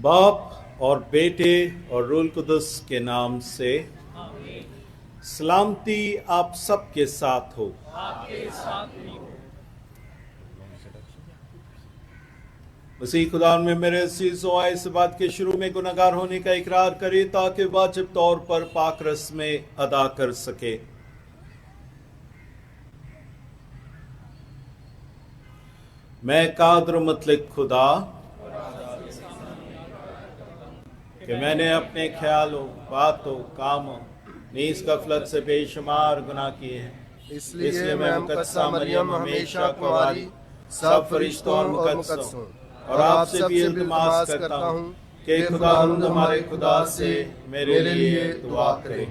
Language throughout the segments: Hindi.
बाप और बेटे और रूल कुदस के नाम से सलामती आप सबके साथ हो। आपके साथ भी हो। मसीह खुदा में मेरे अजीज हो, इस बात के शुरू में गुनहगार होने का इकरार करे ताकि वाजिब तौर पर पाक रस्में अदा कर सके। मैं कादर मुतलक खुदा कि मैंने अपने ख्यालों, बातों, कामों, नीस गफलत से बेशुमार गुनाह किए हैं। इसलिए मैं मुकद्दसा मरियम हमेशा कुंवारी, सब फरिश्तों और मुकद्दसों और आप सबसे इल्तिमास करता हूँ कि खुदावंद हमारे खुदा से मेरे लिए दुआ करें।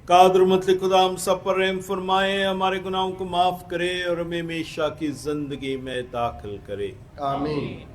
कादर मुतलक खुदा हम सब पर रहम फरमाए, हमारे गुनाहों को माफ करे और हमें हमेशा की जिंदगी में दाखिल करे। आमीन।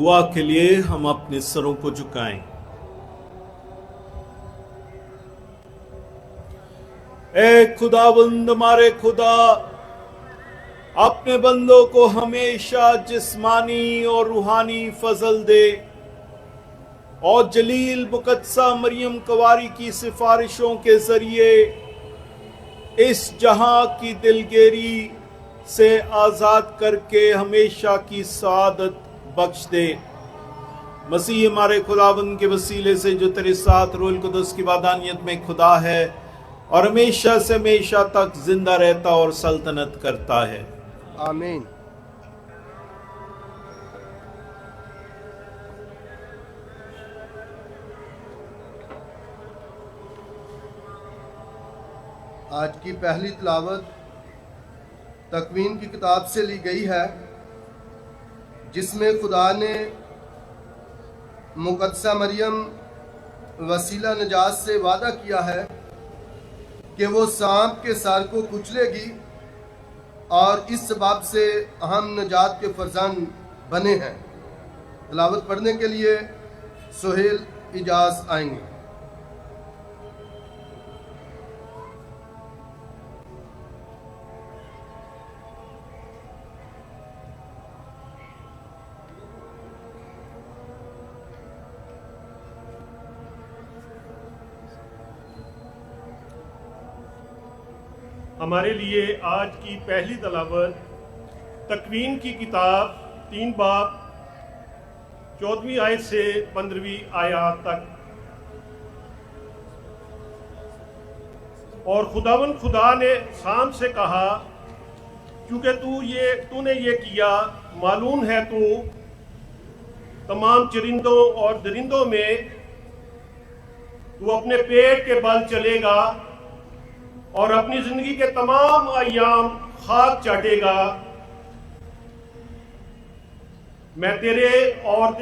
दुआ के लिए हम अपने सरों को झुकाएं। ए खुदावंद हमारे खुदा, अपने बंदों को हमेशा जिस्मानी और रूहानी फजल दे और जलील मुकद्दसा मरियम कवारी की सिफारिशों के जरिए इस जहां की दिलगेरी से आजाद करके हमेशा की सआदत बख्श दे। मसीह हमारे खुदावंद के वसीले से जो तेरे साथ रूहुल कुदस की वादानियत में खुदा है और हमेशा से हमेशा तक जिंदा रहता और सल्तनत करता है। आमीन। आज की पहली तिलावत तकवीन की किताब से ली गई है, जिसमें खुदा ने मुकद्दसा मरियम वसीला नजात से वादा किया है कि वो सांप के सर को कुचलेगी और इस सबब से हम नजात के फरजंद बने हैं। तिलावत पढ़ने के लिए सुहेल इजाज आएंगे। हमारे लिए आज की पहली तिलावत तकवीन की किताब 3 बाब 14वीं आयत से 15वीं आयत तक। और खुदावन खुदा ने शाम से कहा, क्योंकि तूने ये किया, मालूम है तू तमाम चरिंदों और दरिंदों में तू अपने पेट के बल चलेगा और अपनी जिंदगी के तमाम अय्याम खाक चाटेगा। मैं तेरे और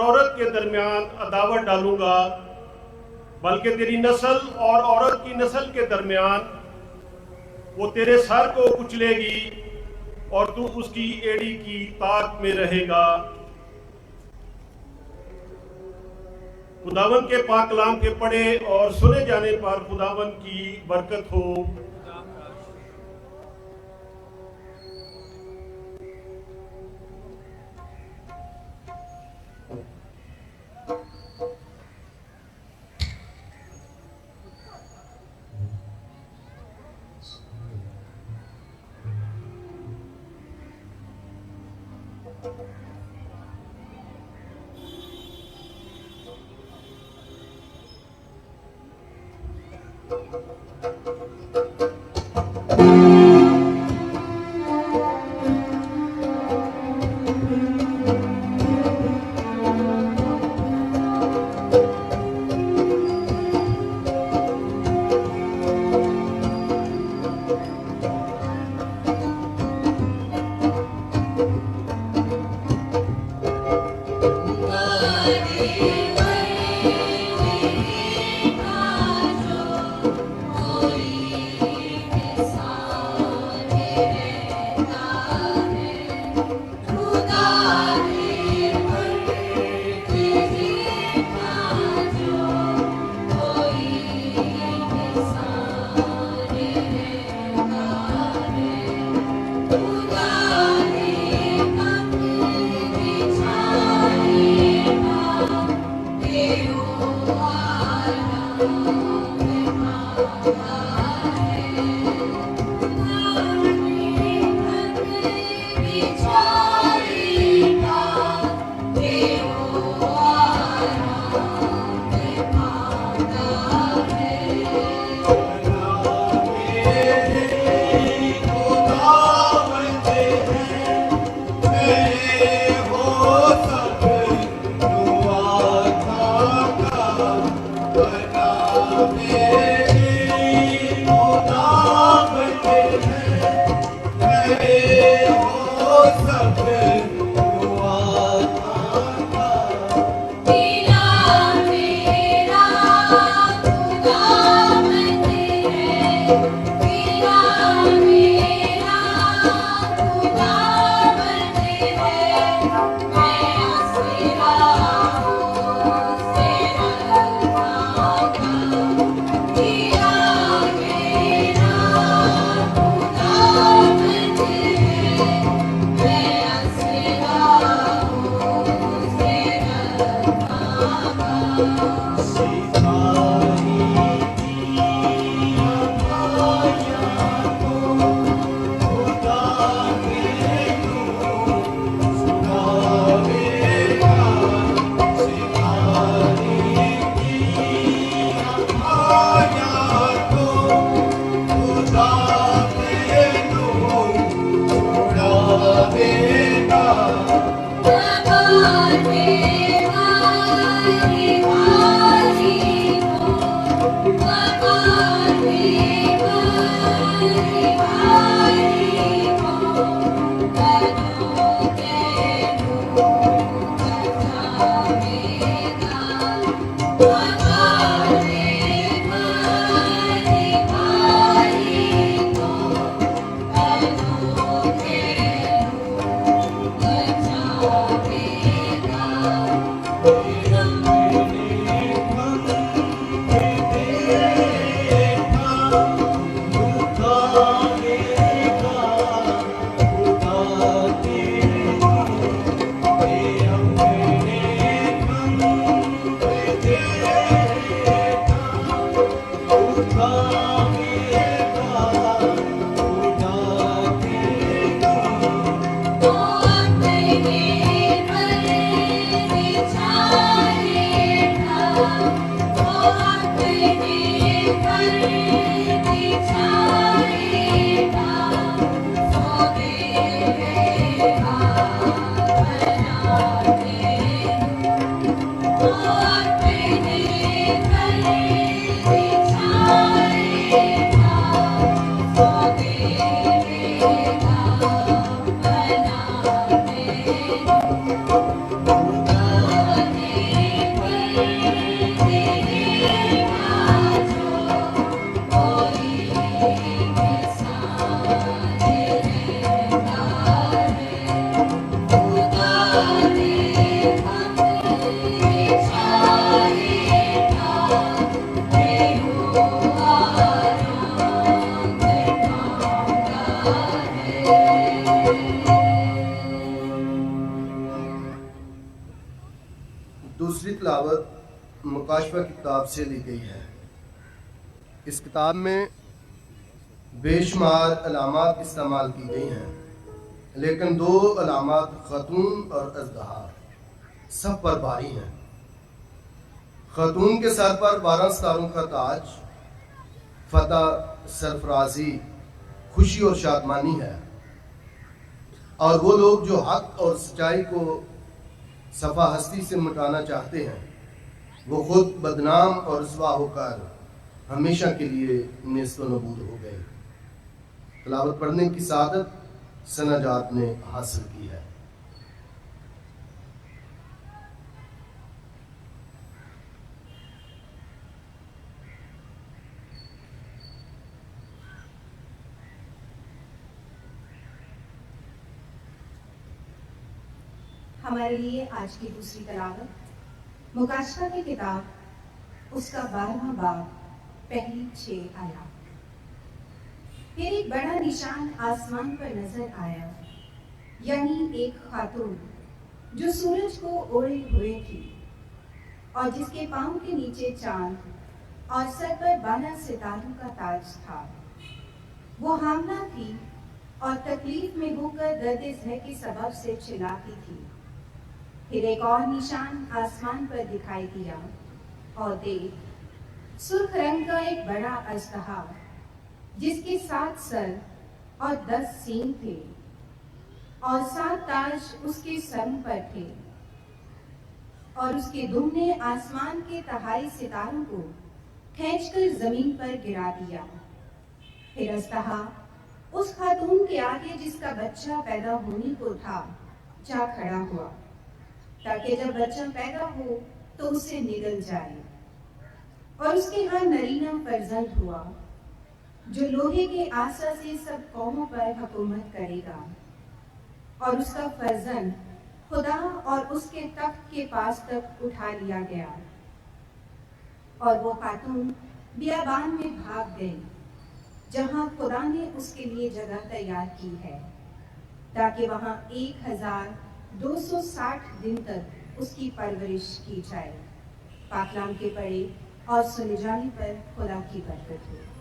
औरत के दरमियान अदावत डालूंगा, बल्कि तेरी नस्ल और औरत की नस्ल के दरमियान वो तेरे सर को कुचलेगी और तू उसकी एड़ी की ताक में रहेगा। खुदावन के पाक कलाम के पढ़े और सुने जाने पर खुदावन की बरकत हो। दूसरी तिलावत मुकाशफा की किताब से ली गई है। इस किताब में बेशुमार अलामात इस्तेमाल की गई हैं, लेकिन दो अलामात खतून और अज़दहार सब पर भारी हैं। खतून के सर पर 12 सितारों का ताज, फतह, सरफराजी, खुशी और शादमानी है, और वो लोग जो हक और सच्चाई को सफ़ा हस्ती से मिटाना चाहते हैं, वो खुद बदनाम और रुसवा होकर हमेशा के लिए नेस्त व नबूद हो गए। तिलावत पढ़ने की सादत सनाजात ने हासिल की है। हमारे लिए आज की दूसरी तिलावत मुकाशफा की किताब उसका 12वां बाब पहली 6 आयात। फिर एक बड़ा निशान आसमान पर नजर आया, यानी एक खातून जो सूरज को ओढ़े हुए थी और जिसके पांव के नीचे चांद और सर पर 12 सितारों का ताज था। वो हामला थी और तकलीफ में होकर दर्द ज़ह के सबब से चिल्लाती थी। फिर एक और निशान आसमान पर दिखाई दिया और देख, सुर्ख रंग का एक बड़ा अजदहा जिसके 7 सर और 10 सींग थे और 7 ताज उसके सर पर थे, और उसके दुम ने आसमान के तहाई सितारों को खींचकर जमीन पर गिरा दिया। फिर अजदहा उस खातून के आगे जिसका बच्चा पैदा होने को था जा खड़ा हुआ, ताकि जब बच्चा पैदा हो तो उसे निगल जाए। और उसके यहाँ नरीना फर्जंद हुआ जो लोहे के आसा से सब कौमों पर हुकूमत करेगा, और उसका फर्जंद खुदा और उसके तख्त के पास तक उठा लिया गया। और वो खातून बियाबान में भाग गई जहाँ खुदा ने उसके लिए जगह तैयार की है, ताकि वहाँ 1260 दिन तक उसकी परवरिश की जाए। पाकलाम के पढ़े और सुने जाने पर खुदा की बरकत हो।